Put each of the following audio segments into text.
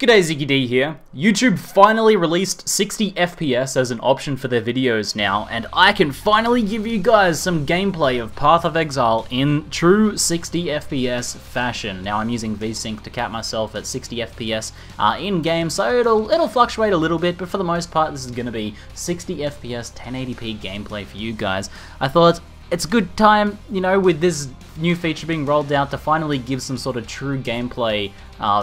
G'day, ZiggyD here. YouTube finally released 60 FPS as an option for their videos now, and I can finally give you guys some gameplay of Path of Exile in true 60 FPS fashion. Now I'm using VSync to cap myself at 60 FPS in-game, so it'll fluctuate a little bit, but for the most part this is going to be 60 FPS 1080p gameplay for you guys. I thought it's a good time, you know, with this new feature being rolled out to finally give some sort of true gameplay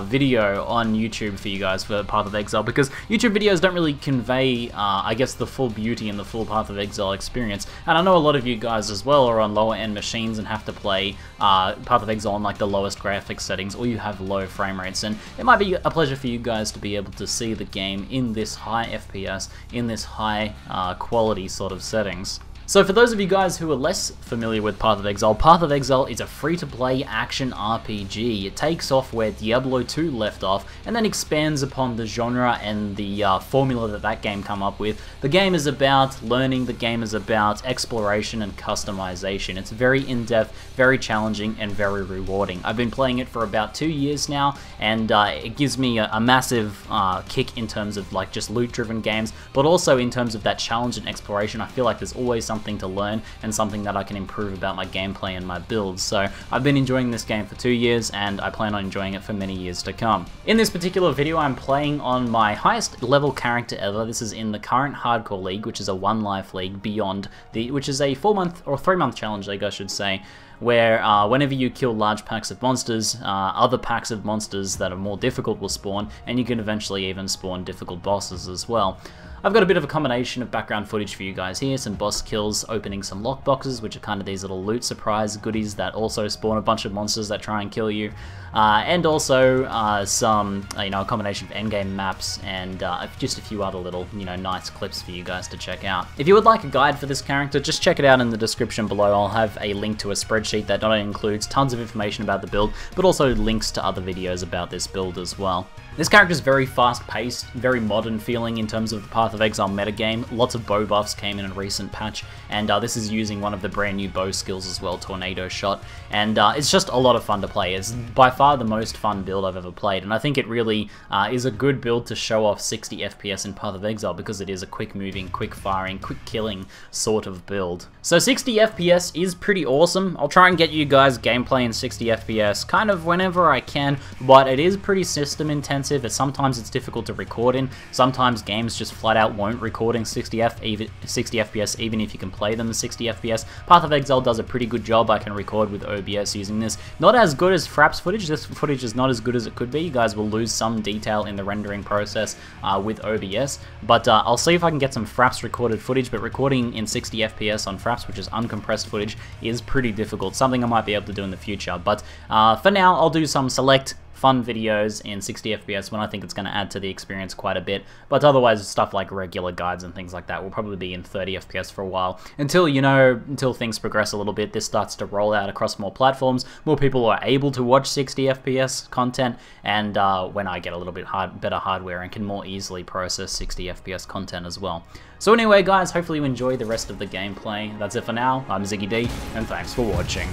video on YouTube for you guys for Path of Exile, because YouTube videos don't really convey, I guess, the full beauty and the full Path of Exile experience. And I know a lot of you guys as well are on lower end machines and have to play Path of Exile on like the lowest graphics settings, or you have low frame rates, and it might be a pleasure for you guys to be able to see the game in this high FPS, in this high quality sort of settings. So for those of you guys who are less familiar with Path of Exile is a free-to-play action RPG. It takes off where Diablo 2 left off, and then expands upon the genre and the formula that game come up with. The game is about learning, the game is about exploration and customization. It's very in-depth, very challenging, and very rewarding. I've been playing it for about 2 years now, and it gives me a massive kick in terms of like just loot-driven games, but also in terms of that challenge and exploration. I feel like there's always something to learn and something that I can improve about my gameplay and my builds. So I've been enjoying this game for 2 years, and I plan on enjoying it for many years to come. In this particular video, I'm playing on my highest level character ever. This is in the current hardcore league, which is a 1 life league beyond which is a 4-month or 3-month challenge league, I should say, where whenever you kill large packs of monsters, other packs of monsters that are more difficult will spawn, and you can eventually even spawn difficult bosses as well. I've got a bit of a combination of background footage for you guys here, some boss kills, opening some lockboxes, which are kind of these little loot surprise goodies that also spawn a bunch of monsters that try and kill you, and also some, a combination of endgame maps and just a few other little, nice clips for you guys to check out. If you would like a guide for this character, just check it out in the description below. I'll have a link to a spreadsheet that not only includes tons of information about the build, but also links to other videos about this build as well. This character is very fast-paced, very modern feeling in terms of the Path of Exile metagame. Lots of bow buffs came in a recent patch, and this is using one of the brand new bow skills as well, Tornado Shot, and it's just a lot of fun to play. It's by far the most fun build I've ever played, and I think it really is a good build to show off 60 FPS in Path of Exile, because it is a quick-moving, quick-firing, quick-killing sort of build. So 60 FPS is pretty awesome. I'll try and get you guys gameplay in 60 FPS kind of whenever I can, but it is pretty system-intensive. Sometimes it's difficult to record in. Sometimes games just flat out won't record in 60 FPS even if you can play them in 60 FPS. Path of Exile does a pretty good job. I can record with OBS using this. Not as good as Fraps footage. This footage is not as good as it could be. You guys will lose some detail in the rendering process with OBS, but I'll see if I can get some Fraps recorded footage, but recording in 60 FPS on Fraps, which is uncompressed footage, is pretty difficult. Something I might be able to do in the future, but for now I'll do some select fun videos in 60 FPS when I think it's going to add to the experience quite a bit, but otherwise stuff like regular guides and things like that will probably be in 30 FPS for a while, until things progress a little bit, this starts to roll out across more platforms, more people are able to watch 60 FPS content, and when I get a little bit better hardware and can more easily process 60 FPS content as well. So anyway guys, hopefully you enjoy the rest of the gameplay. That's it for now. I'm ZiggyD, and thanks for watching.